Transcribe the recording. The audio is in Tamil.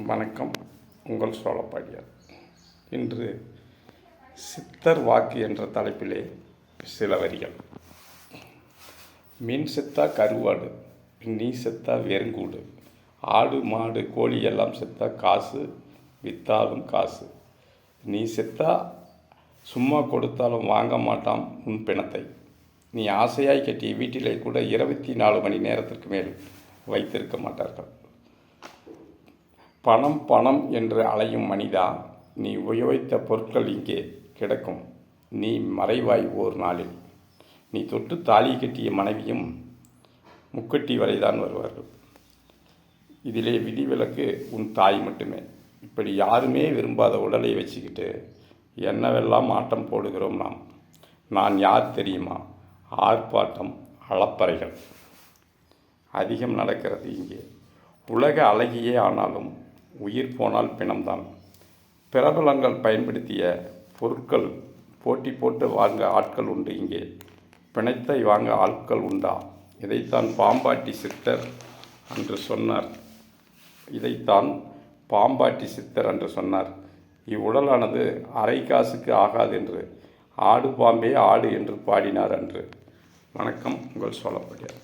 வணக்கம். உங்கள் சோழப்பாடியார். இன்று சித்தர் வாக்கு என்ற தலைப்பிலே சில வரிகள். மீன் செத்தா கருவாடு, நீ செத்தா வெறுங்கூடு, ஆடு மாடு கோழி எல்லாம் செத்தா காசு, வித்தாலும் காசு, நீ செத்தா சும்மா கொடுத்தாலும் வாங்க மாட்டான் உன் பிணத்தை, நீ ஆசையாய் கட்டிய வீட்டிலே கூட 24 மணி நேரத்திற்கு மேல் வைத்திருக்க மாட்டார்கள். பணம் பணம் என்று அலையும் மனிதா, நீ உபயோகித்த பொருட்கள் இங்கே கிடக்கும். நீ மறைவாய் ஓர் நாளில். நீ தொட்டு தாலி கட்டிய மனைவியும் முக்கட்டி வரைதான் வருவார்கள். இதிலே விதிவிலக்கு உன் தாய் மட்டுமே. இப்படி யாருமே விரும்பாத உடலை வச்சுக்கிட்டு என்னவெல்லாம் ஆட்டம் போடுகிறோம் நாம். நான் யார் தெரியுமா? ஆர்ப்பாட்டம், அளப்பறைகள் அதிகம் நடக்கிறது இங்கே. உலக அழகியே ஆனாலும் உயிர் போனால் பிணம்தான். பிரபலங்கள் பயன்படுத்திய பொருட்கள் போட்டி போட்டு வாங்க ஆட்கள் உண்டு இங்கே. பிணத்தை வாங்க ஆட்கள் உண்டா? இதைத்தான் பாம்பாட்டி சித்தர் என்று சொன்னார். இவ்வுடலானது அரை காசுக்கு ஆகாது என்று ஆடு பாம்பே ஆடு என்று பாடினார் அன்று. வணக்கம். உங்கள் சோழப்பாடியார்.